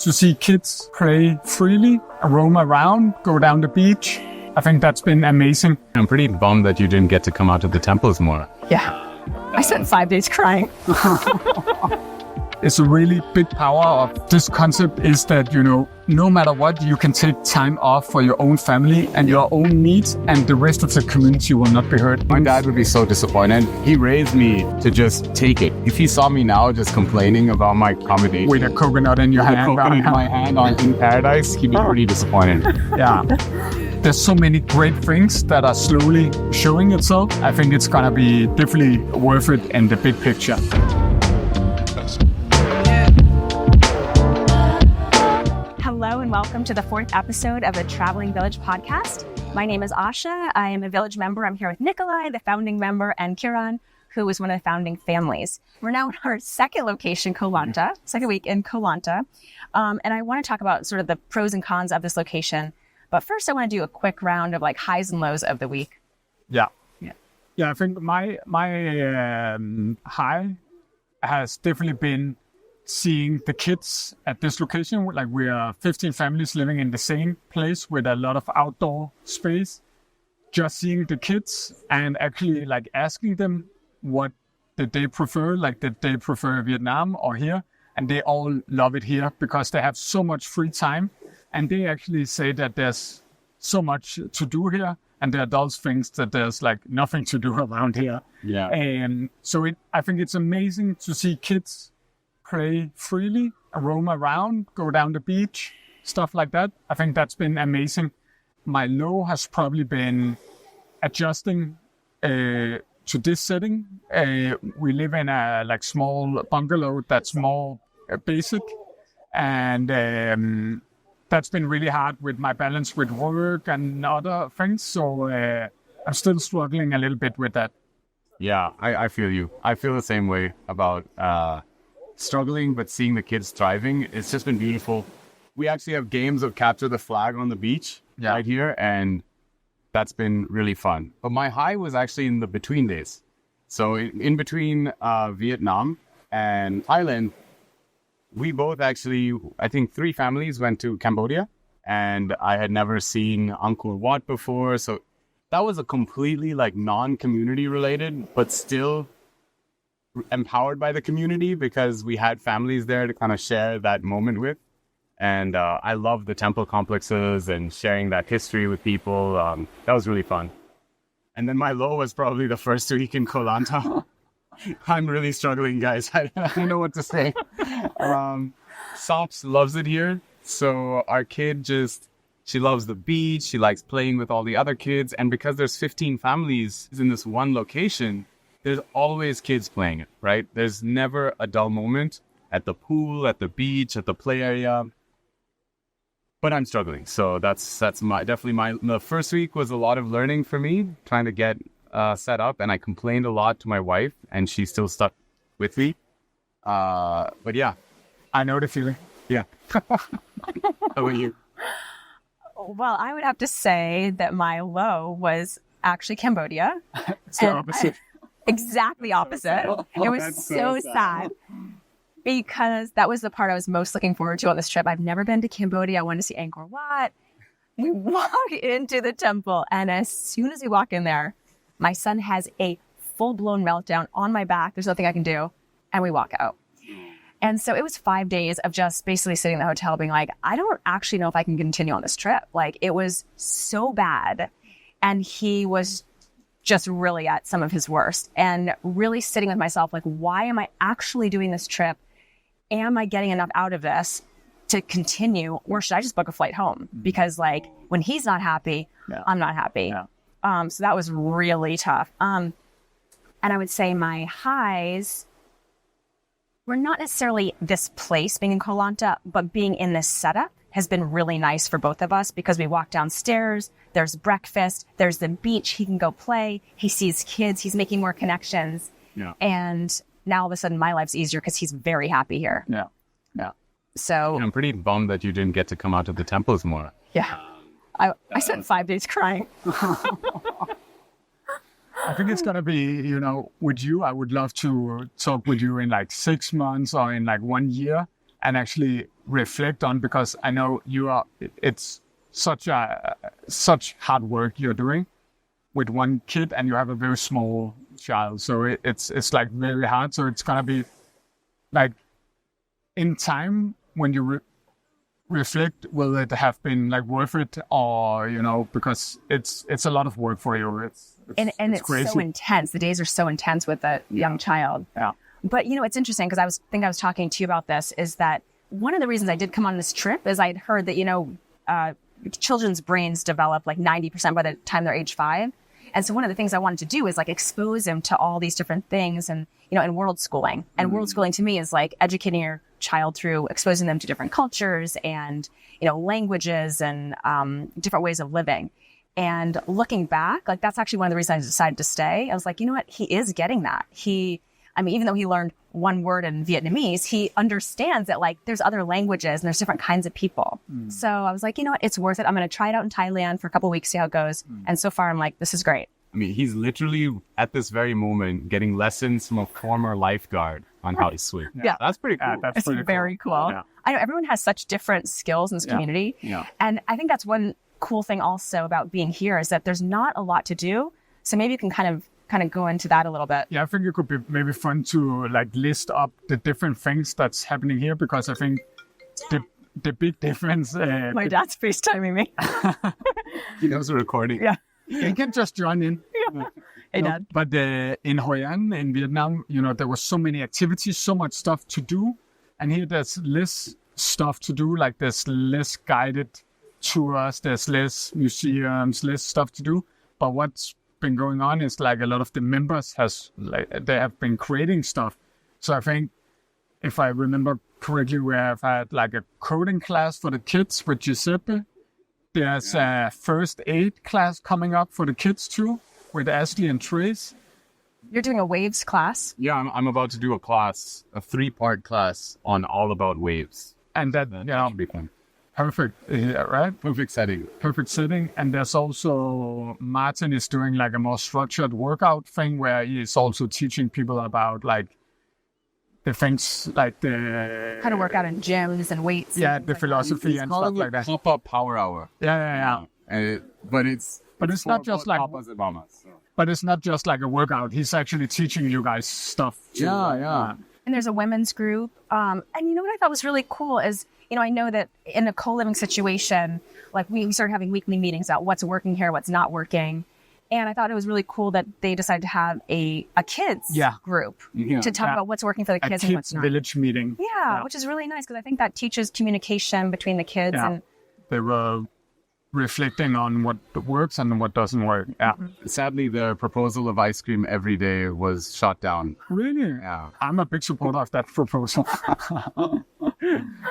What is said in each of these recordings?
to see kids play freely, roam around, go down the beach. I think that's been amazing. I'm pretty bummed that you didn't get to come out to the temples more. Yeah. I spent 5 days crying. It's a really big power of this concept is that, no matter what, you can take time off for your own family and your own needs, and the rest of the community will not be hurt. My dad would be so disappointed. He raised me to just take it. If he saw me now just complaining about my accommodation With a coconut in your hand. coconut in my hand in paradise, he'd be pretty disappointed. Yeah. There's so many great things that are slowly showing itself. I think it's gonna be definitely worth it in the big picture. Hello and welcome to the 4th episode of the Traveling Village podcast. My name is Asha. I am a village member. I'm here with Nikolai, the founding member, and Kiran, who is one of the founding families. We're now in our second location, Koh Lanta, second week in Koh Lanta. And I want to talk about sort of the pros and cons of this location. But first, I want to do a quick round of like highs and lows of the week. Yeah, I think my high has definitely been seeing the kids at this location. Like, we are 15 families living in the same place with a lot of outdoor space. Just seeing the kids and actually like asking them what did they prefer, like did they prefer Vietnam or here? And they all love it here because they have so much free time. And they actually say that there's so much to do here, and the adults think that there's like nothing to do around here. Yeah. And so I think it's amazing to see kids play freely, roam around, go down the beach, stuff like that. I think that's been amazing. My low has probably been adjusting to this setting. We live in a like small bungalow that's more basic, and that's been really hard with my balance with work and other things. So I'm still struggling a little bit with that. Yeah, I feel you. I feel the same way about struggling, but seeing the kids thriving. It's just been beautiful. We actually have games of capture the flag on the beach right here, and that's been really fun. But my high was actually in the between days. So in between Vietnam and Thailand, we both actually, I think 3 families went to Cambodia, and I had never seen Angkor Wat before. So that was a completely like non-community related, but still empowered by the community because we had families there to kind of share that moment with. And I love the temple complexes and sharing that history with people. That was really fun. And then my low was probably the first week in Koh Lanta. I'm really struggling, guys. I don't know what to say. Sops loves it here. So our kid she loves the beach. She likes playing with all the other kids. And because there's 15 families in this one location, there's always kids playing it, right? There's never a dull moment at the pool, at the beach, at the play area. But I'm struggling. So that's the first week was a lot of learning for me, trying to get set up, and I complained a lot to my wife, and she still stuck with me. But yeah, I know the feeling. yeah. How about you? Well, I would have to say that my low was actually Cambodia. It's the opposite. Exactly opposite. It was That's so sad. Because that was the part I was most looking forward to on this trip. I've never been to Cambodia. I wanted to see Angkor Wat. We walk into the temple, and as soon as we walk in there, my son has a full-blown meltdown on my back. There's nothing I can do. And we walk out. And so it was 5 days of just basically sitting in the hotel being like, I don't actually know if I can continue on this trip. Like, it was so bad. And he was just really at some of his worst, and really sitting with myself, like, why am I actually doing this trip? Am I getting enough out of this to continue, or should I just book a flight home? Because like when he's not happy, I'm not happy. Yeah. So that was really tough. And I would say my highs were not necessarily this place being in Koh Lanta, but being in this setup has been really nice for both of us because we walk downstairs, there's breakfast, there's the beach, he can go play, he sees kids, he's making more connections. Yeah. And now all of a sudden my life's easier because he's very happy here. Yeah. So I'm pretty bummed that you didn't get to come out to the temples more. Yeah. I spent 5 days crying. I think it's going to be, with you, I would love to talk with you in like 6 months or in like 1 year and actually reflect on, because I know it's such hard work you're doing with one kid, and you have a very small child. So it's like very hard. So it's gonna be like, in time when you reflect, will it have been like worth it, or because it's a lot of work for you. It's crazy. So intense. The days are so intense with a young child. Yeah. But it's interesting, because I was talking to you about this, is that one of the reasons I did come on this trip is I'd heard that children's brains develop like 90% by the time they're age 5. And so one of the things I wanted to do is like expose them to all these different things, and in world schooling. And world schooling to me is like educating your child through exposing them to different cultures and languages and different ways of living. And looking back, like that's actually one of the reasons I decided to stay. I was like, you know what? He is getting that. Even though he learned one word in Vietnamese, he understands that like there's other languages and there's different kinds of people. So I was like, you know what? It's worth it. I'm going to try it out in Thailand for a couple of weeks, see how it goes. And so far I'm like, this is great. I mean, he's literally at this very moment getting lessons from a former lifeguard on how to swim. Yeah. That's pretty cool. It's very cool. Yeah. I know everyone has such different skills in this community. Yeah. And I think that's one cool thing also about being here, is that there's not a lot to do. So maybe you can kind of go into that a little bit. Yeah, I think it could be maybe fun to like list up the different things that's happening here, because I think the big difference. My dad's FaceTiming me. He knows we're recording. Yeah. You can just join in. Yeah. Hey, Dad. But in Hoi An, in Vietnam, there was so many activities, so much stuff to do. And here there's less stuff to do. Like there's less guided tours, there's less museums, less stuff to do. But what's been going on is like a lot of the members they have been creating stuff. So I think, if I remember correctly, we have had like a coding class for the kids with Giuseppe. There's a first aid class coming up for the kids too, with Ashley and Trace. You're doing a waves class. Yeah, I'm about to do a 3-part class on all about waves. And that should be fun. Perfect, right? Perfect setting. Perfect setting. And there's also, Martin is doing like a more structured workout thing, where he is also teaching people about like the things, like the... How to work out in gyms and weights. Yeah, and the philosophy and stuff like that. Pop-up power hour. Yeah. But it's not just like... Papas and mamas, so. But it's not just like a workout. He's actually teaching you guys stuff. Yeah. And there's a women's group. And what I thought was really cool is, I know that in a co-living situation, like we started having weekly meetings about what's working here, what's not working. And I thought it was really cool that they decided to have a kids group to talk about what's working for the kids and what's not. Village meeting. Yeah, which is really nice, because I think that teaches communication between the kids. Yeah. And they were reflecting on what works and what doesn't work. Yeah. Sadly, the proposal of ice cream every day was shot down. Really? Yeah. I'm a big supporter of that proposal.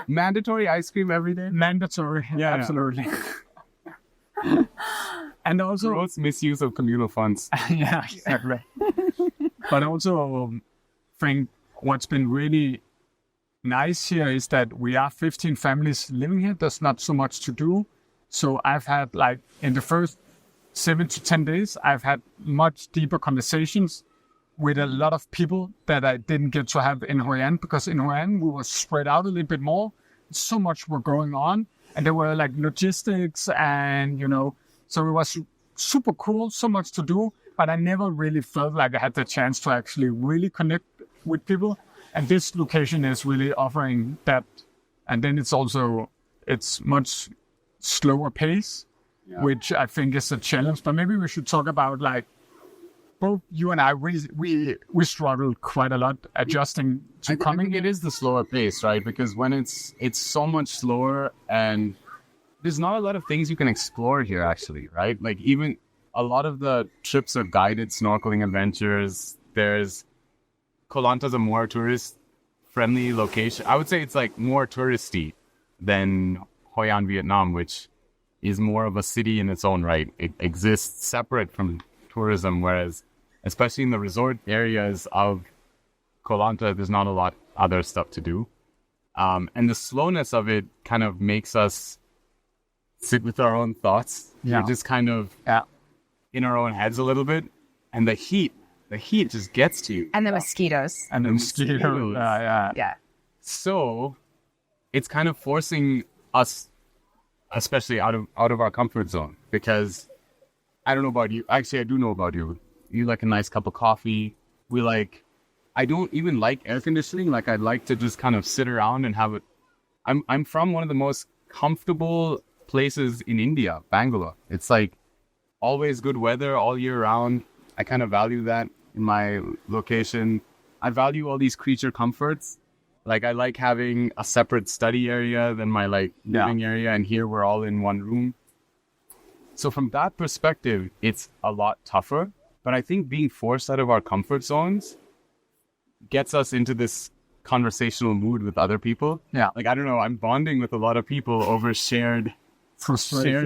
Mandatory ice cream every day? Mandatory. Yeah, absolutely. And also... Gross misuse of communal funds. Yeah, exactly. But also, I think what's been really nice here is that we are 15 families living here. There's not so much to do. So I've had, like, in the first 7 to 10 days, I've had much deeper conversations with a lot of people that I didn't get to have in Hoi An, because in Hoi An we were spread out a little bit more. So much were going on, and there were like logistics and, so it was super cool, so much to do, but I never really felt like I had the chance to actually really connect with people. And this location is really offering that. And then it's much slower pace, which I think is a challenge. But maybe we should talk about, like, both you and I, we struggled quite a lot adjusting to coming. I think it is the slower pace, right? Because when it's so much slower, and there's not a lot of things you can explore here, actually, right? Like, even a lot of the trips are guided snorkeling adventures. Koh Lanta is a more tourist-friendly location. I would say it's like more touristy than Hoi An, Vietnam, which is more of a city in its own right. It exists separate from tourism, whereas especially in the resort areas of Koh Lanta, there's not a lot other stuff to do. And the slowness of it kind of makes us sit with our own thoughts. Yeah. We're just kind of in our own heads a little bit. And the heat just gets to you. the mosquitoes. And the mosquitoes. Yeah. So it's kind of forcing us, especially out of our comfort zone, because I don't know about you. Actually, I do know about you. You like a nice cup of coffee. I don't even like air conditioning. Like, I'd like to just kind of sit around and have it. I'm from one of the most comfortable places in India, Bangalore. It's like always good weather all year round. I kind of value that in my location. I value all these creature comforts. Like, I like having a separate study area than my living area, and here we're all in one room. So from that perspective, it's a lot tougher. But I think being forced out of our comfort zones gets us into this conversational mood with other people. Yeah. Like, I don't know, I'm bonding with a lot of people over shared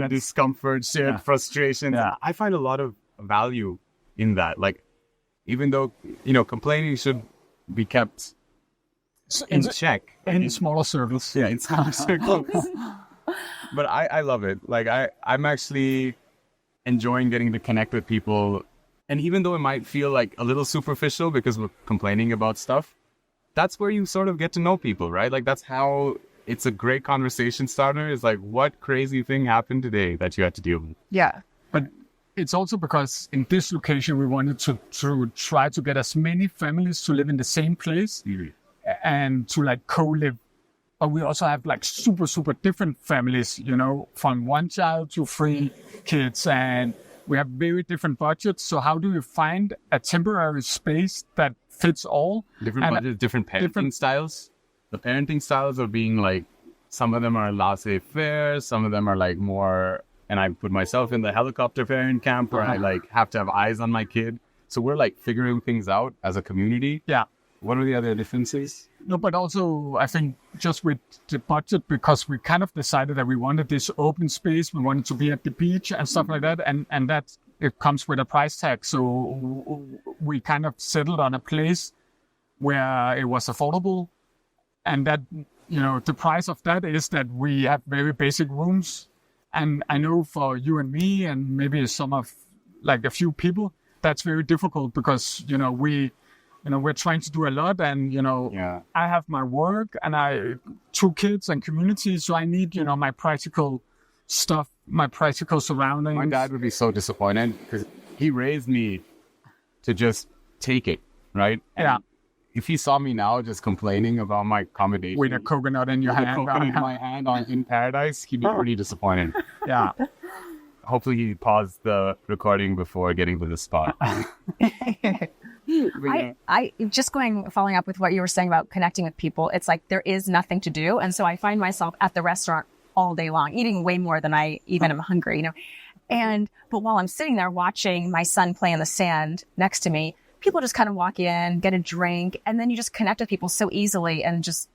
discomfort, shared frustration. Yeah. I find a lot of value in that. Like, even though, complaining should be kept in check. In smaller circles. Yeah, in smaller circles. But I love it. Like, I'm actually enjoying getting to connect with people. And even though it might feel like a little superficial because we're complaining about stuff, that's where you sort of get to know people, right? Like, that's how it's a great conversation starter. Is like, what crazy thing happened today that you had to deal with? Yeah. But it's also because in this location, we wanted to try to get as many families to live in the same place and to co-live. But we also have super, super different families, from 1 child to 3 kids, and we have very different budgets. So how do you find a temporary space that fits all? Different budgets, different parenting styles. The parenting styles are being some of them are laissez-faire, some of them are more, and I put myself in the helicopter parent camp where I have to have eyes on my kid. So we're figuring things out as a community. Yeah. What are the other differences? No, but also I think just with the budget, because we kind of decided that we wanted this open space, we wanted to be at the beach and stuff like that, and that it comes with a price tag. So we kind of settled on a place where it was affordable, and that the price of that is that we have very basic rooms. And I know for you and me, and maybe some of a few people, that's very difficult because we're trying to do a lot, and I have my work and 2 kids and community, so I need my practical stuff, my practical surroundings. My dad would be so disappointed because he raised me to just take it, right? Yeah. If he saw me now just complaining about my accommodation with a coconut in your hand, in my hand in paradise, he'd be pretty disappointed. Yeah. Hopefully he paused the recording before getting to the spot. I just following up with what you were saying about connecting with people. It's like there is nothing to do. And so I find myself at the restaurant all day long, eating way more than I even am hungry, but while I'm sitting there watching my son play in the sand next to me, people just kind of walk in, get a drink, and then you just connect with people so easily. And just,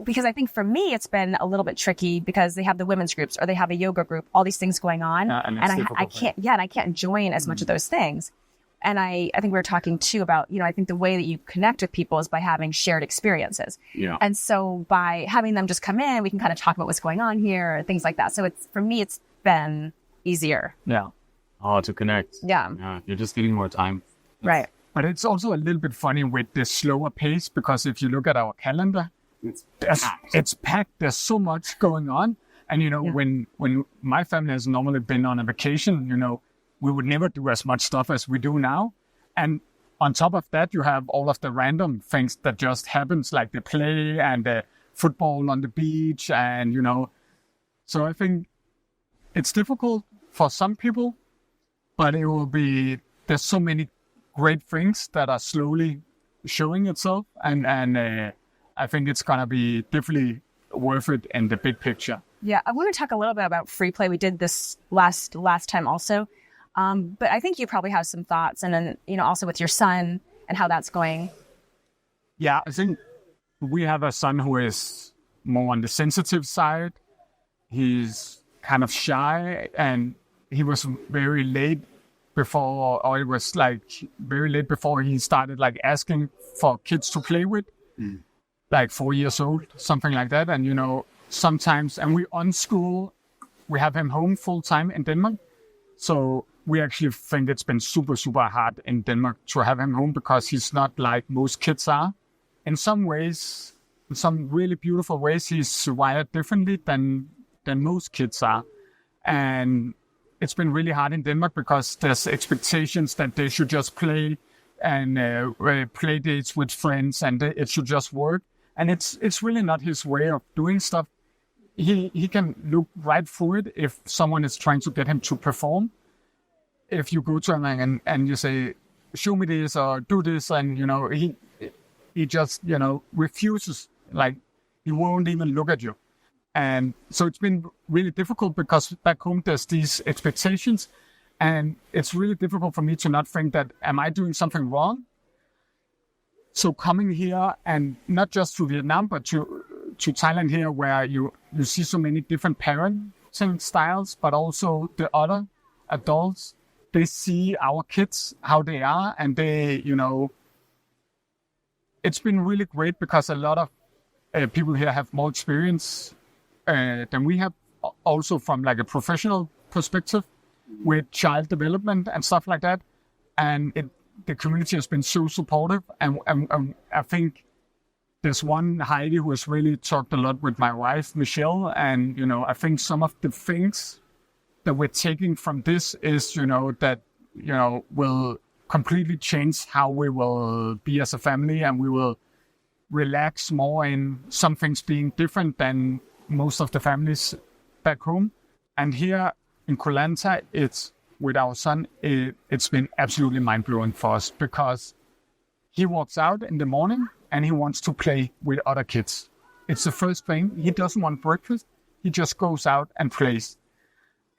because I think for me, it's been a little bit tricky because they have the women's groups or they have a yoga group, all these things going on. And I can't join as much of those things. And I think we were talking too about, I think the way that you connect with people is by having shared experiences. Yeah. And so by having them just come in, we can kind of talk about what's going on here, things like that. So for me, it's been easier. Yeah. Oh, to connect. Yeah. You're just getting more time. Right. But it's also a little bit funny with the slower pace, because if you look at our calendar, it's packed. There's so much going on. And, when my family has normally been on a vacation, we would never do as much stuff as we do now. And on top of that, you have all of the random things that just happens, like the play and the football on the beach. And, so I think it's difficult for some people, but there's so many great things that are slowly showing itself. And I think it's going to be definitely worth it in the big picture. Yeah. I want to talk a little bit about free play. We did this last time also. But I think you probably have some thoughts, and then, also with your son and how that's going. Yeah, I think we have a son who is more on the sensitive side. He's kind of shy, and he was very late before, or it was very late before he started asking for kids to play with, 4 years old, something like that. And, sometimes, and we unschool, we have him home full time in Denmark. So we actually think it's been super, super hard in Denmark to have him home because he's not like most kids are. In some ways, in some really beautiful ways, he's wired differently than most kids are. And it's been really hard in Denmark because there's expectations that they should just play and play dates with friends, and it should just work. And it's really not his way of doing stuff. He can look right through it if someone is trying to get him to perform. If you go to him and you say, show me this or do this, and he just refuses. Like, he won't even look at you. And so it's been really difficult because back home there's these expectations, and it's really difficult for me to not think that, am I doing something wrong? So coming here, and not just to Vietnam, but to Thailand here, where you see so many different parenting styles, but also the other adults, they see our kids, how they are, and they, it's been really great because a lot of people here have more experience than we have, also from like a professional perspective with child development and stuff like that. And the community has been so supportive. And I think there's one, Heidi, who has really talked a lot with my wife, Michelle. And, I think some of the things that we're taking from this is, that, will completely change how we will be as a family, and we will relax more in some things being different than most of the families back home. And here in Koh Lanta, it's with our son, it's been absolutely mind-blowing for us because he walks out in the morning and he wants to play with other kids. It's the first thing. He doesn't want breakfast. He just goes out and plays.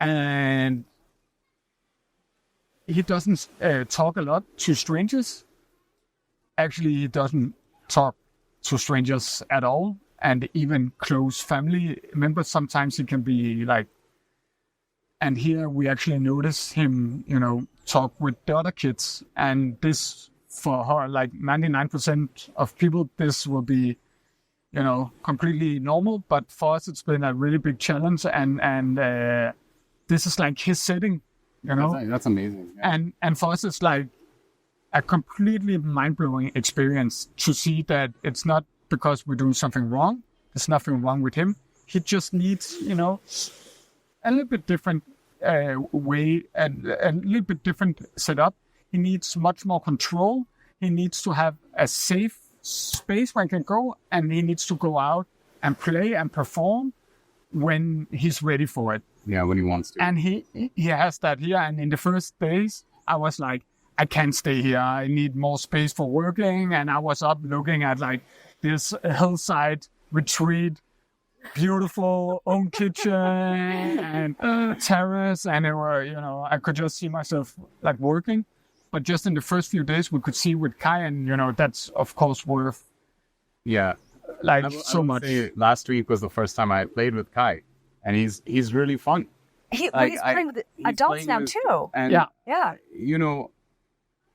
And he doesn't talk a lot to strangers. Actually, he doesn't talk to strangers at all. And even close family members, sometimes he can be like, and here we actually notice him, talk with the other kids. And this, for her, like 99% of people, this will be, completely normal. But for us, it's been a really big challenge. And this is like his setting, That's amazing. Yeah. And for us, it's like a completely mind-blowing experience to see that it's not because we're doing something wrong. There's nothing wrong with him. He just needs, a little bit different way and a little bit different setup. He needs much more control. He needs to have a safe space where he can go, and he needs to go out and play and perform when he's ready for it. Yeah, when he wants to. And he has that here. And in the first days, I was like, I can't stay here. I need more space for working. And I was up looking at like this hillside retreat, beautiful own kitchen and terrace. And it were, I could just see myself like working. But just in the first few days, we could see with Kai, and, that's of course worth so much. Last week was the first time I played with Kai, and he's really fun. He's playing with adults now too. And yeah.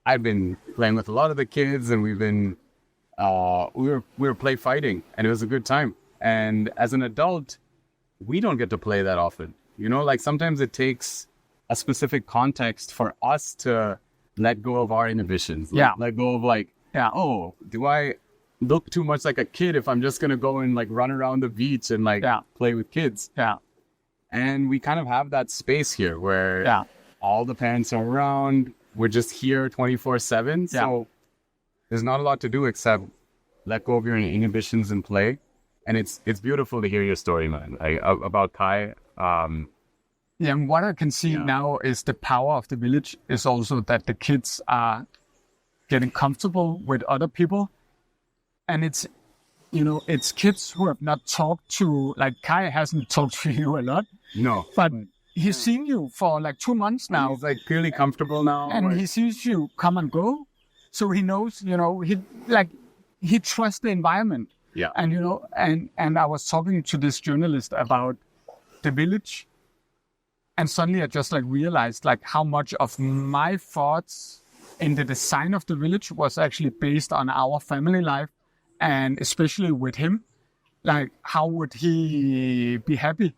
I've been playing with a lot of the kids, and we've been we were play fighting, and it was a good time. And as an adult, we don't get to play that often. Like sometimes it takes a specific context for us to let go of our inhibitions. Let go of oh, do I look too much like a kid if I'm just going to go and like run around the beach and play with kids? Yeah. And we kind of have that space here where all the parents are around. We're just here 24/7. So there's not a lot to do except let go of your inhibitions and play. And it's beautiful to hear your story, man, about Kai. And what I can see now is the power of the village is also that the kids are getting comfortable with other people. And it's, it's kids who have not talked to, like Kai hasn't talked to you a lot. No. But he's seen you for like 2 months now. He's like really comfortable now. And he sees you come and go. So he knows, he trusts the environment. Yeah. And, and I was talking to this journalist about the village. And suddenly I just realized how much of my thoughts in the design of the village was actually based on our family life, and especially with him. How would he be happy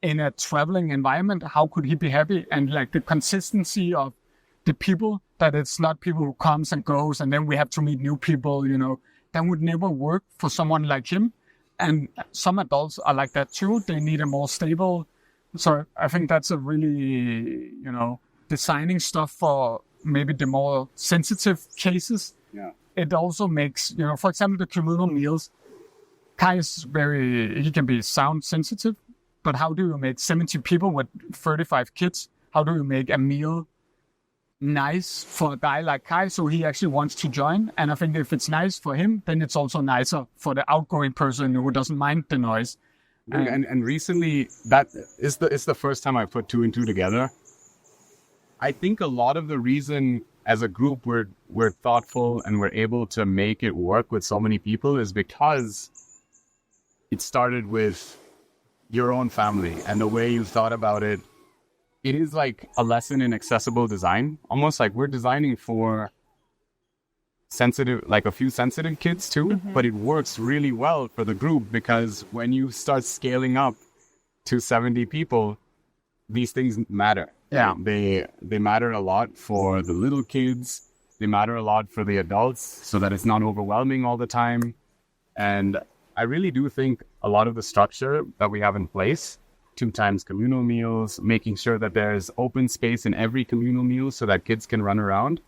in a traveling environment? How could he be happy? And the consistency of the people, that it's not people who comes and goes and then we have to meet new people, that would never work for someone like him. And some adults are like that too. They need a more stable. So I think that's a really, designing stuff for maybe the more sensitive cases. Yeah. It also makes, for example, the communal meals. Kai is he can be sound sensitive, but how do you make 70 people with 35 kids? How do you make a meal nice for a guy like Kai so he actually wants to join? And I think if it's nice for him, then it's also nicer for the outgoing person who doesn't mind the noise. And recently, that is the first time I put two and two together. I think a lot of the reason as a group we're thoughtful and we're able to make it work with so many people is because it started with your own family and the way you thought about it. It is like a lesson in accessible design, almost like we're designing for a few sensitive kids too, but it works really well for the group because when you start scaling up to 70 people, these things matter. Yeah. They matter a lot for the little kids. They matter a lot for the adults so that it's not overwhelming all the time. And I really do think a lot of the structure that we have in place, 2 times communal meals, making sure that there's open space in every communal meal so that kids can run around,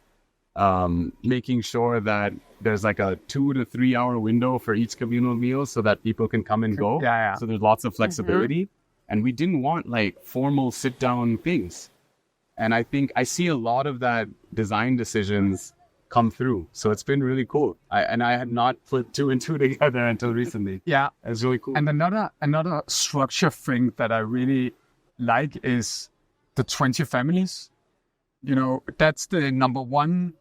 making sure that there's like a 2 to 3 hour window for each communal meal so that people can come and go. Yeah. So there's lots of flexibility. And we didn't want like formal sit down things. And I think I see a lot of that design decisions come through. So it's been really cool. I had not put 2 and 2 together until recently. Yeah. It's really cool. And another structure thing that I really like is the 20 families. That's the number one,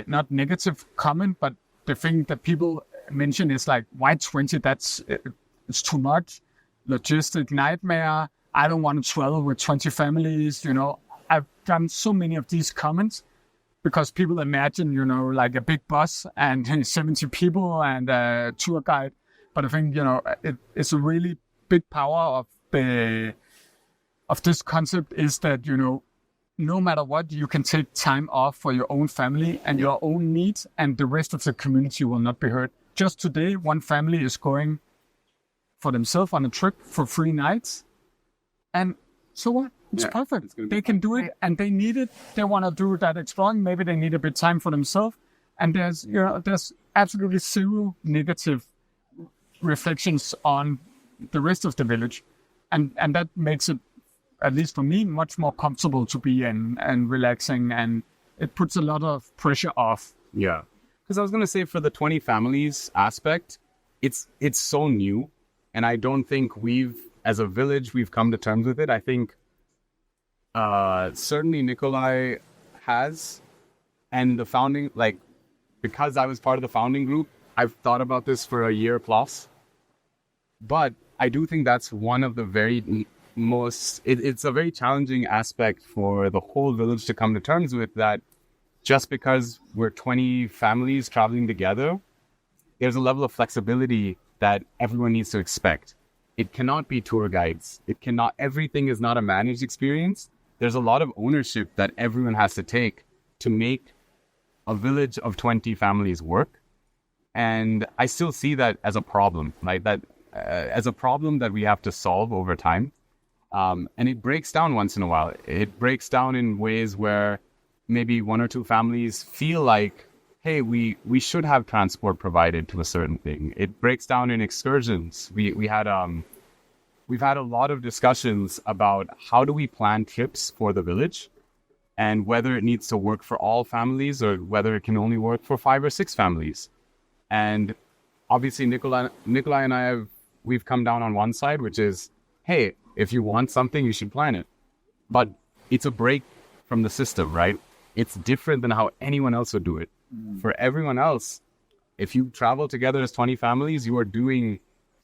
not negative comment, but the thing that people mention is like, why 20? It's too much. Logistic nightmare. I don't want to travel with 20 families. I've gotten so many of these comments because people imagine, like a big bus and 70 people and a tour guide. But I think, it's a really big power of this concept is that, no matter what, you can take time off for your own family and your own needs, and the rest of the community will not be hurt. Just today, one family is going for themselves on a trip for 3 nights. And so what? It's perfect. They can do it and they need it. They want to do that exploring. Maybe they need a bit of time for themselves. And there's absolutely zero negative reflections on the rest of the village. And that makes it, at least for me, much more comfortable to be in and relaxing. And it puts a lot of pressure off. Yeah. Because I was going to say for the 20 families aspect, it's so new. And I don't think as a village, we've come to terms with it. I think certainly Nikolai has. And the founding, because I was part of the founding group, I've thought about this for a year plus. But I do think that's one of the very it's a very challenging aspect for the whole village to come to terms with, that just because we're 20 families traveling together, there's a level of flexibility that everyone needs to expect. It cannot be tour guides. Everything is not a managed experience. There's a lot of ownership that everyone has to take to make a village of 20 families work. And I still see that as a problem, as a problem that we have to solve over time. And it breaks down once in a while. It breaks down in ways where maybe 1 or 2 families feel like, hey, we should have transport provided to a certain thing. It breaks down in excursions. We've had a lot of discussions about how do we plan trips for the village and whether it needs to work for all families or whether it can only work for 5 or 6 families. And obviously Nikolai and we've come down on one side, which is, hey, if you want something, you should plan it. But it's a break from the system, right? It's different than how anyone else would do it. For everyone else, if you travel together as 20 families, you are doing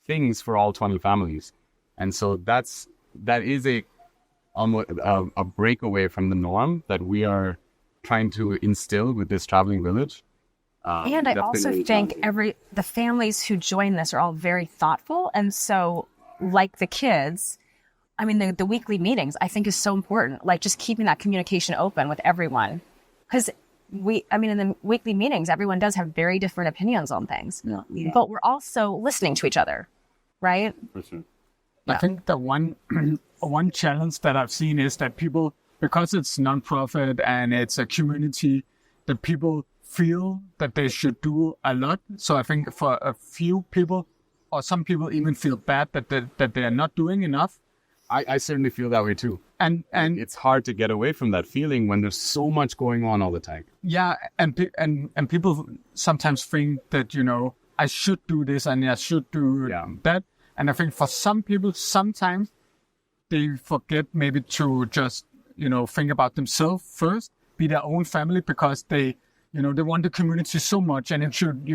things for all 20 families. And so that is a breakaway from the norm that we are trying to instill with this traveling village. And I also think the families who join this are all very thoughtful. And so, like the kids, I mean, the weekly meetings, I think, is so important. Like just keeping that communication open with everyone. Because in the weekly meetings, everyone does have very different opinions on things, but we're also listening to each other, right? For sure. I think the one challenge that I've seen is that people, because it's non-profit and it's a community, that people feel that they should do a lot. So I think for a few people, or some people even feel bad that they are not doing enough. I certainly feel that way too. And it's hard to get away from that feeling when there's so much going on all the time. Yeah, and people sometimes think that, I should do this and I should do that. And I think for some people, sometimes they forget maybe to just, think about themselves first, be their own family, because they want the community so much, and it should,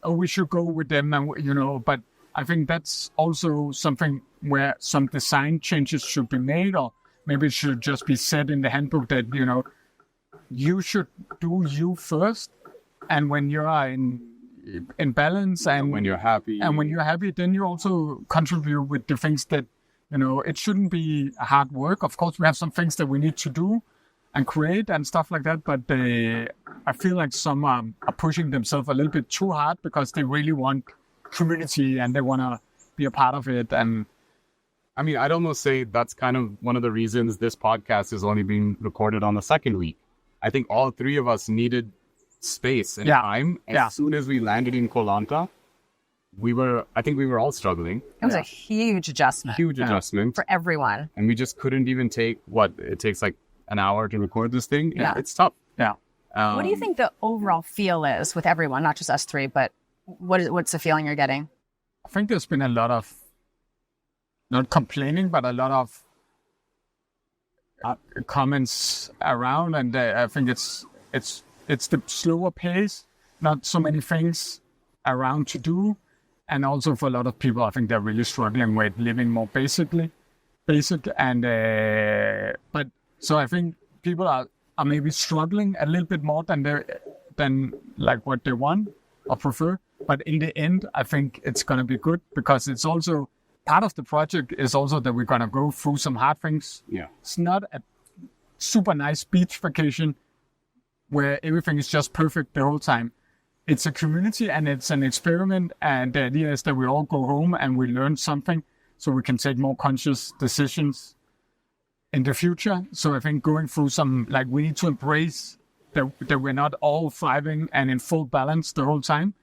we should go with them, and, but I think that's also something where some design changes should be made, or maybe it should just be said in the handbook that, you should do you first. And when you are in balance and when you're happy, then you also contribute with the things that, it shouldn't be hard work. Of course, we have some things that we need to do and create and stuff like that. But I feel like some are pushing themselves a little bit too hard because they really want community and they want to be a part of it. And I mean, I'd almost say that's kind of one of the reasons this podcast is only being recorded on the second week. I think all three of us needed space and time. As soon as we landed in Koh Lanta, I think we were all struggling. It was a huge adjustment. For everyone. And we just couldn't even take it takes like an hour to record this thing. Yeah. It's tough. Yeah. What do you think the overall feel is with everyone, not just us three, but what's the feeling you're getting? I think there's been a lot of, not complaining, but a lot of comments around, and I think it's the slower pace, not so many things around to do, and also for a lot of people, I think they're really struggling with living more basic, and but so I think people are maybe struggling a little bit more than like what they want or prefer, but in the end, I think it's gonna be good, because it's also part of the project is also that we're going to go through some hard things. Yeah. It's not a super nice beach vacation where everything is just perfect the whole time. It's a community and it's an experiment. And the idea is that we all go home and we learn something so we can take more conscious decisions in the future. So I think going through we need to embrace that we're not all thriving and in full balance the whole time.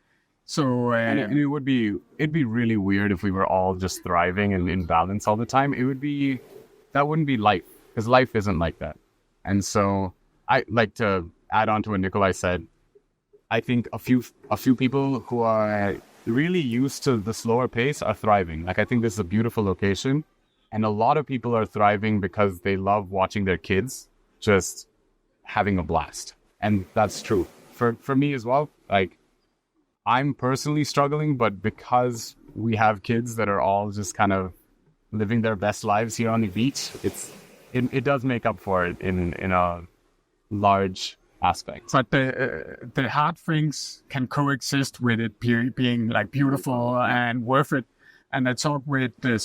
So and it'd be really weird if we were all just thriving and in balance all the time. That wouldn't be life, because life isn't like that. And so I like to add on to what Nikolai said. I think a few people who are really used to the slower pace are thriving. Like, I think this is a beautiful location, and a lot of people are thriving because they love watching their kids just having a blast. And that's true for me as well. Like, I'm personally struggling, but because we have kids that are all just kind of living their best lives here on the beach, it does make up for it in a large aspect. But the hard things can coexist with it being like beautiful and worth it. And I talked with a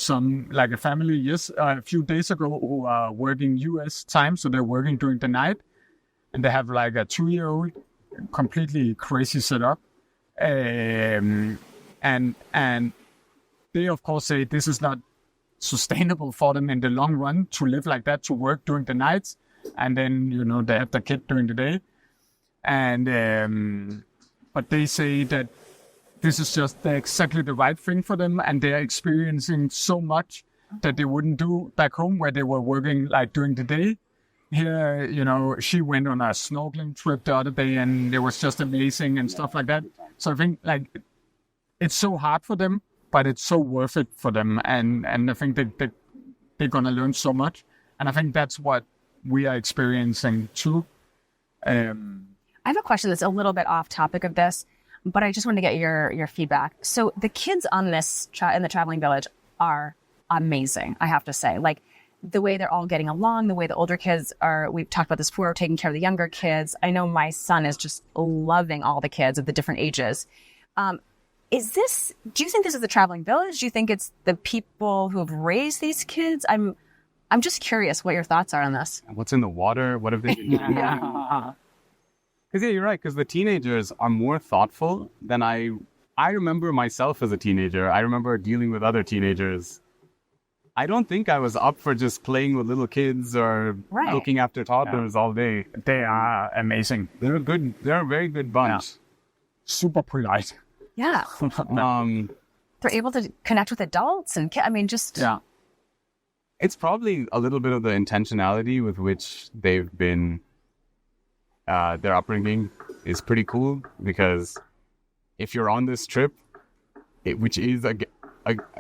family a few days ago who are working US time, so they're working during the night, and they have like a 2-year-old, completely crazy setup. And they of course say this is not sustainable for them in the long run to live like that, to work during the nights, and then they have the kid during the day, and but they say that this is just exactly the right thing for them, and they're experiencing so much that they wouldn't do back home where they were working like during the day. Here, she went on a snorkeling trip the other day and it was just amazing and stuff like that. So I think it's so hard for them, but it's so worth it for them. And I think that they're going to learn so much. And I think that's what we are experiencing too. I have a question that's a little bit off topic of this, but I just want to get your feedback. So the kids on this in the traveling village are amazing, I have to say. Like, the way they're all getting along, the way the older kids are, we've talked about this before, taking care of the younger kids. I know my son is just loving all the kids of the different ages. Do you think this is the traveling village? Do you think it's the people who have raised these kids? I'm just curious what your thoughts are on this. What's in the water? What have they been doing? Because yeah, you're right. Because the teenagers are more thoughtful than I remember myself as a teenager. I remember dealing with other teenagers. I don't think I was up for just playing with little kids or looking after toddlers all day. They are amazing. They're good. They're a very good bunch. Yeah. Super polite. Yeah. They're able to connect with adults and It's probably a little bit of the intentionality with which they've been, their upbringing is pretty cool, because if you're on this trip, which is a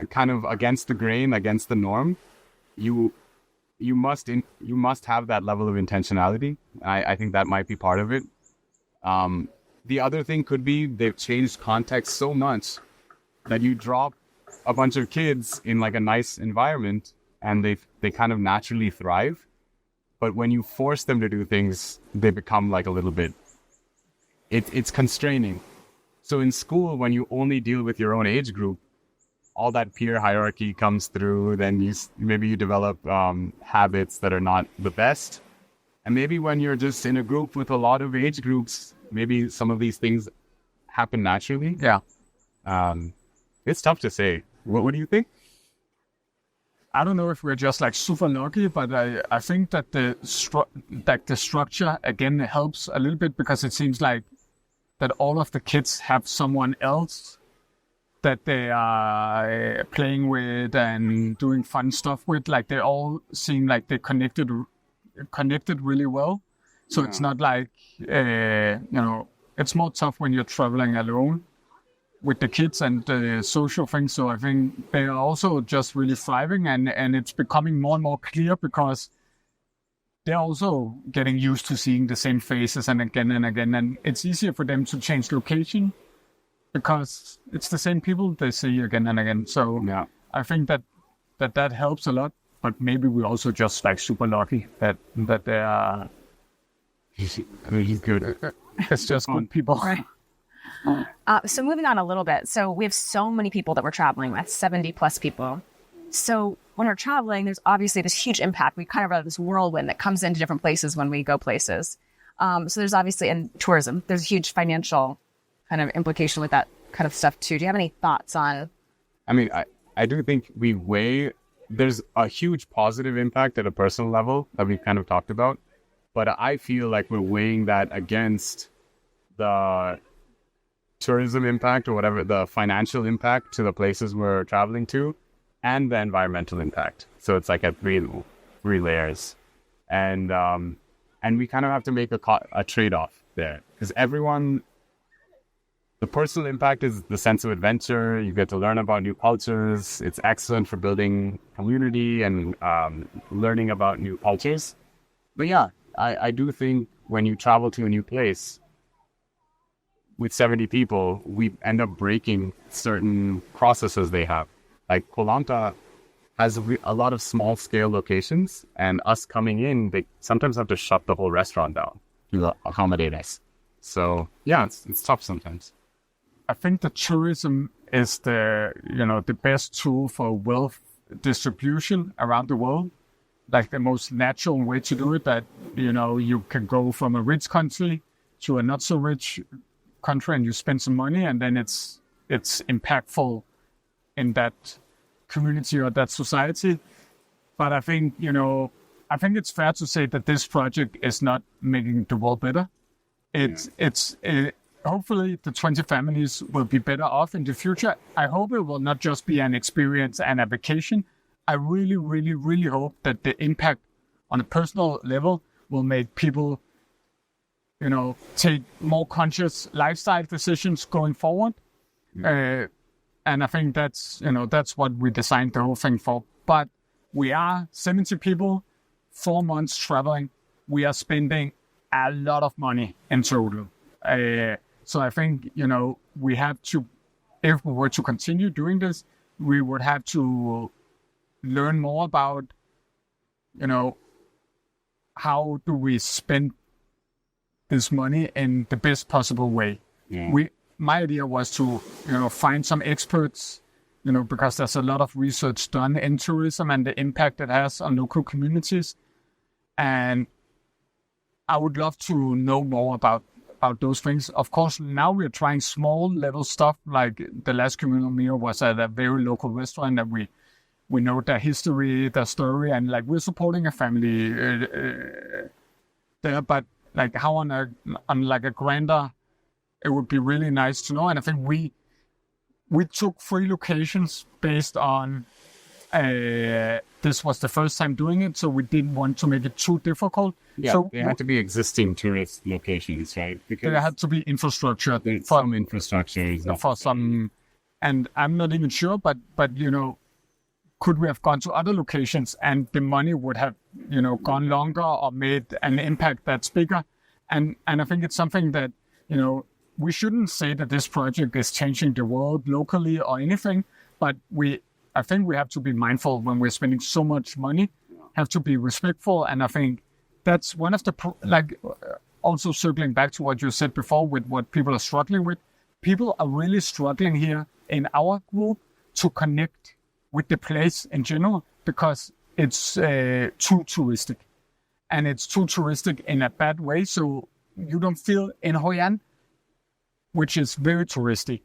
kind of against the grain, against the norm, you must have that level of intentionality. I think that might be part of it. The other thing could be they've changed context so much that you drop a bunch of kids in like a nice environment and they kind of naturally thrive. But when you force them to do things, they become like a little bit, it's constraining. So in school, when you only deal with your own age group, all that peer hierarchy comes through, then maybe you develop habits that are not the best. And maybe when you're just in a group with a lot of age groups, maybe some of these things happen naturally. Yeah. It's tough to say. What do you think? I don't know if we're just like super lucky, but I think that the structure again helps a little bit, because it seems like that all of the kids have someone else that they are playing with and doing fun stuff with. Like they all seem like they connected really well. So it's not like it's more tough when you're traveling alone with the kids and the social things. So I think they are also just really thriving, and it's becoming more and more clear, because they're also getting used to seeing the same faces and again, and it's easier for them to change location because it's the same people they see again and again. So I think that helps a lot, but maybe we're also just like super lucky that they are. I mean, he's good. It's just good people. Right. So moving on a little bit. So we have so many people that we're traveling with, 70 plus people. So when we're traveling, there's obviously this huge impact. We kind of have this whirlwind that comes into different places when we go places. So there's obviously in tourism, there's a huge financial kind of implication with that kind of stuff too. Do you have any thoughts on? I mean, I do think there's a huge positive impact at a personal level that we've kind of talked about. But I feel like we're weighing that against the tourism impact or whatever, the financial impact to the places we're traveling to, and the environmental impact. So it's like at three layers. And we kind of have to make a trade-off there. Because the personal impact is the sense of adventure. You get to learn about new cultures. It's excellent for building community and learning about new cultures. But yeah, I do think when you travel to a new place with 70 people, we end up breaking certain processes they have. Like Koh Lanta has a lot of small scale locations, and us coming in, they sometimes have to shut the whole restaurant down to accommodate us. So yeah, it's tough sometimes. I think the tourism is the best tool for wealth distribution around the world. Like the most natural way to do it, that you can go from a rich country to a not so rich country and you spend some money, and then it's impactful in that community or that society. But I think it's fair to say that this project is not making the world better. Hopefully the 20 families will be better off in the future. I hope it will not just be an experience and a vacation. I really, really, really hope that the impact on a personal level will make people, take more conscious lifestyle decisions going forward. And I think that's what we designed the whole thing for. But we are 70 people, 4 months traveling. We are spending a lot of money in total. So I think, we have to, if we were to continue doing this, we would have to learn more about, how do we spend this money in the best possible way. My idea was to, find some experts, because there's a lot of research done in tourism and the impact it has on local communities. And I would love to know more about about those things. Of course, now we're trying small level stuff. Like the last communal meal was at a very local restaurant that we know their history, their story, and like we're supporting a family there. But like how on like a grander, it would be really nice to know. And I think we took 3 locations based on this was the first time doing it, so we didn't want to make it too difficult. Yeah, so they had to be existing tourist locations, right? Because there had to be infrastructure there's some infrastructure is not for some, and I'm not even sure, but could we have gone to other locations and the money would have gone longer or made an impact that's bigger? And I think it's something that we shouldn't say that this project is changing the world locally or anything, but I think we have to be mindful when we're spending so much money, have to be respectful. And I think that's one of the, also circling back to what you said before with what people are struggling with. People are really struggling here in our group to connect with the place in general because it's too touristic. And it's too touristic in a bad way. So you don't feel in Hoi An, which is very touristy.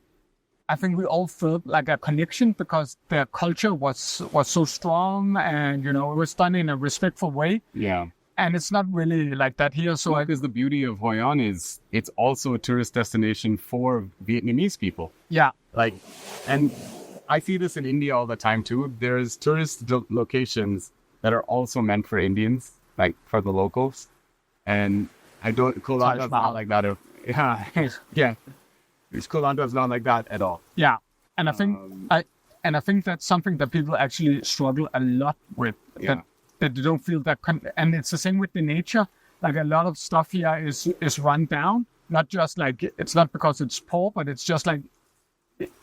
I think we all felt like a connection because their culture was so strong and, it was done in a respectful way. Yeah. And it's not really like that here. So because the beauty of Hoi An is it's also a tourist destination for Vietnamese people. Yeah. And I see this in India all the time too. There's tourist locations that are also meant for Indians, like for the locals. And Koh Lanta is not like that. Yeah. Koh Lanta is not like that at all. Yeah. And I think I think that's something that people actually struggle a lot with. Yeah. That they don't feel that and it's the same with the nature. Like a lot of stuff here is run down. Not just like it's not because it's poor, but it's just like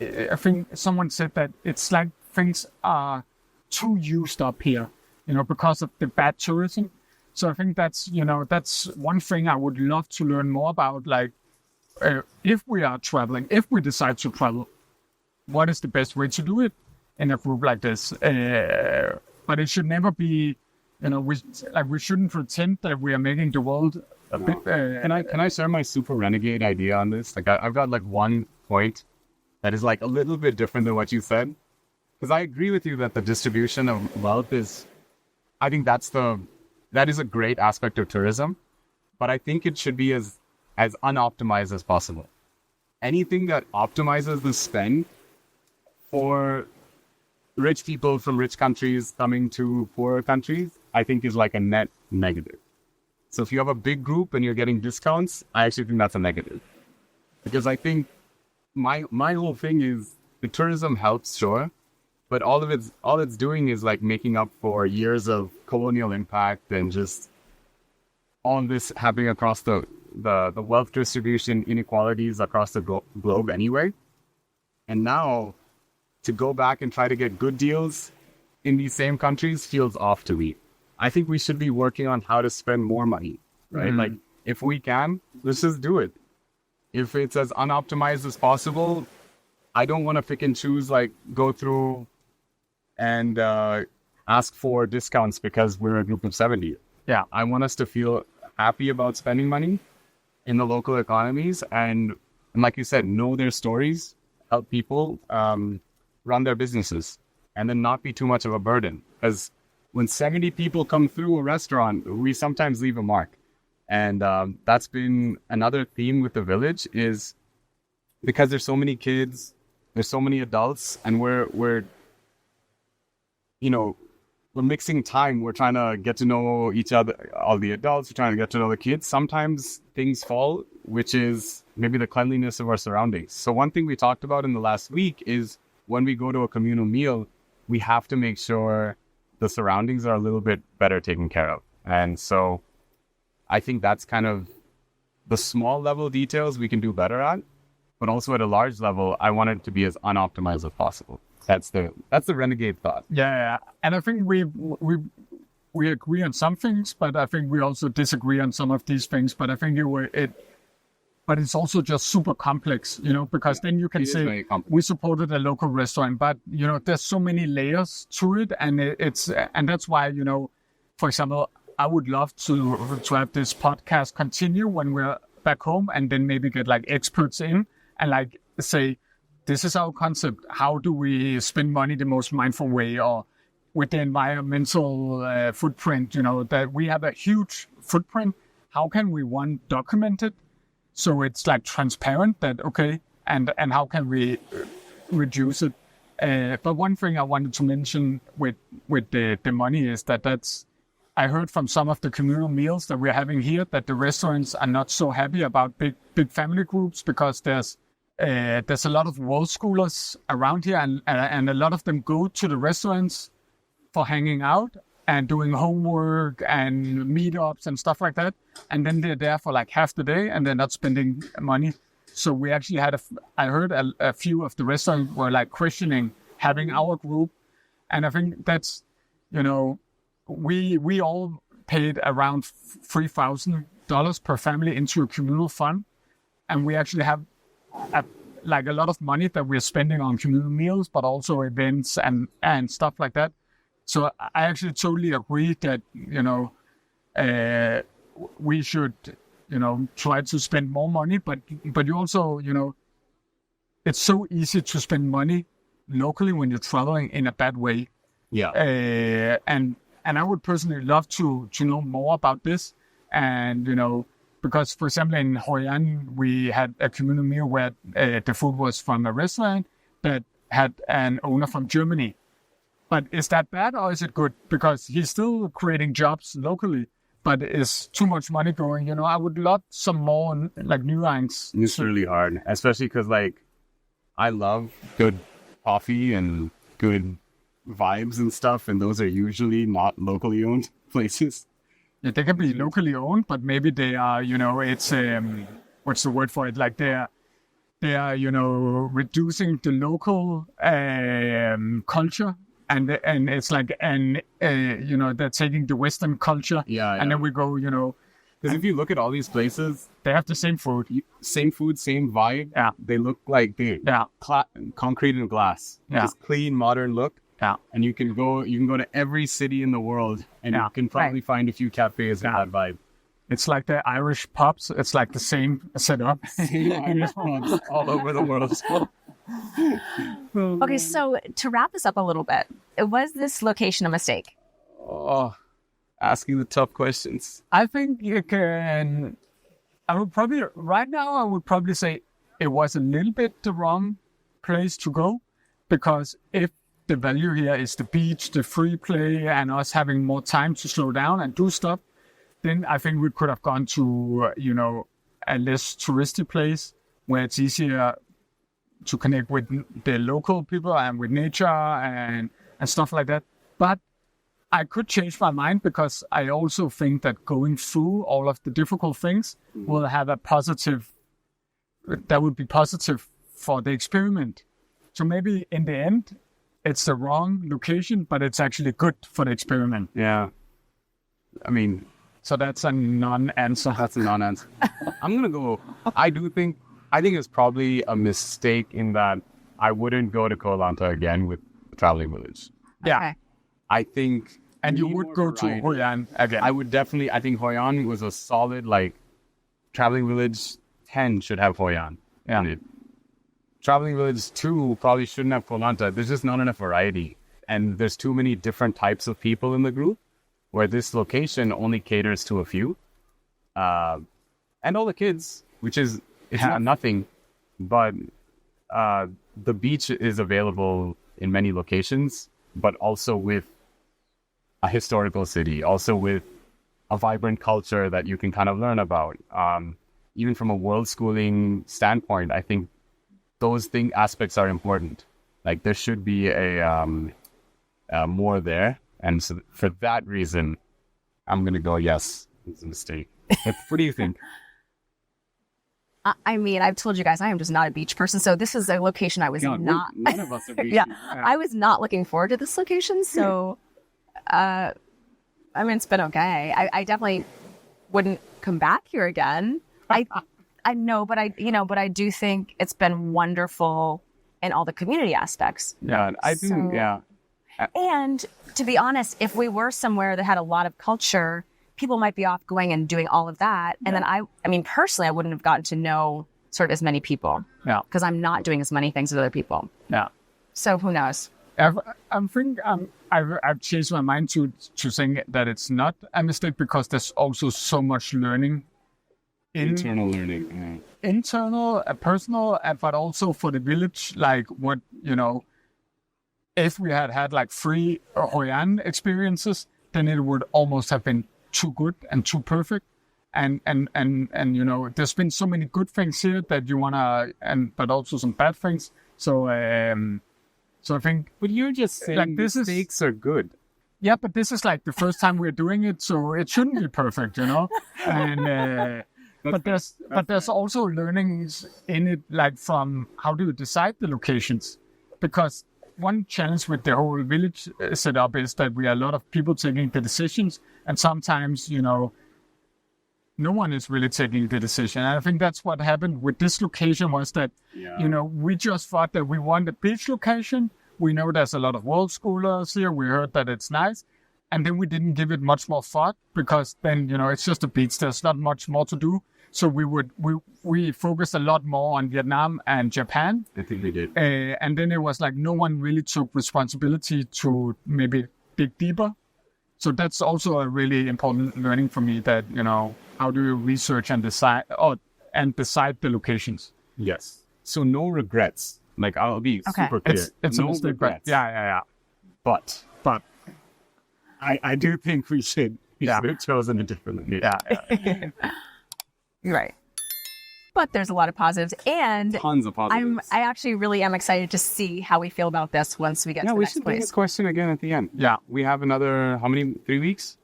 I think someone said that it's like things are too used up here, because of the bad tourism. So I think that's one thing I would love to learn more about. Like if we are traveling, if we decide to travel, what is the best way to do it in a group like this? But it should never be, we shouldn't pretend that we are making the world a bit. Can I share my super renegade idea on this? Like I've got like one point that is like a little bit different than what you said, because I agree with you that the distribution of wealth is, I think that is a great aspect of tourism, but I think it should be as unoptimized as possible. Anything that optimizes the spend for rich people from rich countries coming to poorer countries, I think is like a net negative. So if you have a big group and you're getting discounts, I actually think that's a negative. Because I think my whole thing is the tourism helps, sure, but all it's doing is like making up for years of colonial impact and just all this happening across the wealth distribution inequalities across the globe anyway. And now to go back and try to get good deals in these same countries feels off to me. I think we should be working on how to spend more money, right? Mm-hmm. Like if we can, let's just do it. If it's as unoptimized as possible, I don't want to pick and choose, like go through and ask for discounts because we're a group of 70. Yeah, I want us to feel happy about spending money in the local economies and like you said, know their stories, help people run their businesses, and then not be too much of a burden. Because when 70 people come through a restaurant, we sometimes leave a mark. And that's been another theme with the village is because there's so many kids, there's so many adults, and we're mixing time. We're trying to get to know each other, all the adults, we're trying to get to know the kids. Sometimes things fall, which is maybe the cleanliness of our surroundings. So one thing we talked about in the last week is when we go to a communal meal, we have to make sure the surroundings are a little bit better taken care of. And so I think that's kind of the small level details we can do better at, but also at a large level, I want it to be as unoptimized as possible. That's the renegade thought. Yeah. And I think we agree on some things, but I think we also disagree on some of these things. But I think but it's also just super complex, because then you can say we supported a local restaurant, but there's so many layers to it, and and that's why for example, I would love to have this podcast continue when we're back home and then maybe get like experts in and like say, this is our concept. How do we spend money the most mindful way, or with the environmental footprint, that we have a huge footprint. How can we, one, document it so it's like transparent that, okay, and how can we reduce it? But one thing I wanted to mention with the money is I heard from some of the communal meals that we're having here that the restaurants are not so happy about big family groups because there's a lot of world schoolers around here and a lot of them go to the restaurants for hanging out and doing homework and meetups and stuff like that. And then they're there for like half the day and they're not spending money. So we actually had I heard a few of the restaurants were like questioning having our group. And I think that's, we all paid around $3,000 per family into a communal fund. And we actually have a lot of money that we're spending on communal meals, but also events and stuff like that. So I actually totally agree that, we should, try to spend more money, but you also, it's so easy to spend money locally when you're traveling in a bad way. Yeah. And I would personally love to know more about this. And, because, for example, in Hoi An, we had a communal meal where the food was from a restaurant that had an owner from Germany. But is that bad or is it good? Because he's still creating jobs locally, but is too much money going? I would love some more like nuance. It's really hard, especially because I love good coffee and good vibes and stuff, and those are usually not locally owned places. Yeah, they can be locally owned, but maybe they are, it's what's the word for it? Like they are, reducing the local culture. And it's like, they're taking the Western culture. Yeah. And then we go, because if you look at all these places, they have the same food. Same vibe. Yeah. They look like concrete and glass. Yeah. This clean, modern look. Yeah. And you can go to every city in the world and you can probably find a few cafes with that vibe. It's like the Irish pubs. It's like the same setup. Irish pubs all over the world. Okay, so to wrap this up a little bit, was this location a mistake? Oh, asking the tough questions. I think you can. I would probably say it was a little bit the wrong place to go, because if the value here is the beach, the free play, and us having more time to slow down and do stuff, then I think we could have gone to, a less touristy place where it's easier to connect with the local people and with nature and stuff like that. But I could change my mind, because I also think that going through all of the difficult things will have that would be positive for the experiment. So maybe in the end, it's the wrong location, but it's actually good for the experiment. Yeah. I mean, so that's a non-answer. That's a non-answer. I'm going to go, I think it's probably a mistake in that I wouldn't go to Koh Lanta again with the traveling village. Yeah. Okay. I think... And you would go to Hoi An again. I think Hoi An was a solid, traveling village 10 should have Hoi An. Yeah. Traveling village 2 probably shouldn't have Koh Lanta. There's just not enough variety. And there's too many different types of people in the group, where this location only caters to a few. And all the kids, which is... It's not nothing, but the beach is available in many locations, but also with a historical city, also with a vibrant culture that you can kind of learn about. Even from a world schooling standpoint, I think those aspects are important. There should be a more there. And so for that reason, I'm going to go, yes, it's a mistake. What do you think? I mean, I've told you guys, I am just not a beach person. So this is a location I was not. None of us are beach. I was not looking forward to this location. So, I mean, it's been okay. I definitely wouldn't come back here again. I know, but I do think it's been wonderful in all the community aspects. Yeah, I do. Yeah. And to be honest, if we were somewhere that had a lot of culture, people might be off going and doing all of that. And then I mean, personally, I wouldn't have gotten to know sort of as many people. Yeah. Because I'm not doing as many things as other people. Yeah. So who knows? I've changed my mind to saying that it's not a mistake because there's also so much learning. Internal learning. Internal, personal, but also for the village, like what, if we had like 3 Hoi An experiences, then it would almost have been too good and too perfect. And there's been so many good things here that you want to, but also some bad things. So I think. But you're just saying like, mistakes are good. Yeah, but this is like the first time we're doing it, so it shouldn't be perfect, And but there's also learnings in it, like from how do you decide the locations, because one challenge with the whole village setup is that we are a lot of people taking the decisions, and sometimes no one is really taking the decision. And I think that's what happened with this location was that we just thought that we want a beach location. We know there's a lot of world schoolers here. We heard that it's nice. And then we didn't give it much more thought because then, it's just a beach. There's not much more to do. So we focused a lot more on Vietnam and Japan. I think we did. And then it was like no one really took responsibility to maybe dig deeper. So that's also a really important learning for me that, how do you research and decide the locations? Yes. So no regrets. Like I'll be super clear. It's no a mistake, regrets. Yeah. But I do think we should have chosen a different location. Yeah. You're right. But there's a lot of positives and tons of positives. I actually really am excited to see how we feel about this once we get to the next place. Yeah, we should do this question again at the end. Yeah. We have another, 3 weeks?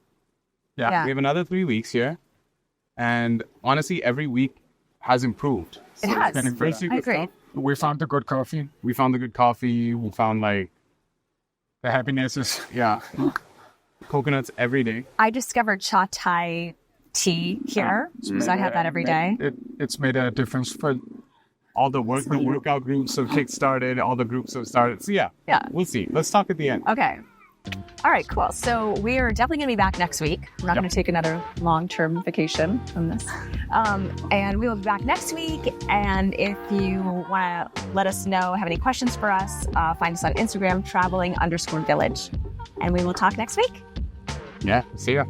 Yeah. We have another 3 weeks here. And honestly, every week has improved. It has. I agree. We found the good coffee. We found like the happinesses. Yeah. Coconuts every day. I discovered cha Thai tea here. So I have that every day. It's made a difference for all the workout groups have kick-started, all the groups have started. So yeah, we'll see. Let's talk at the end. Okay. All right, cool. So we are definitely going to be back next week. We're not going to take another long-term vacation from this. And we will be back next week. And if you want to let us know, have any questions for us, find us on Instagram, traveling_village. And we will talk next week. Yeah, see ya.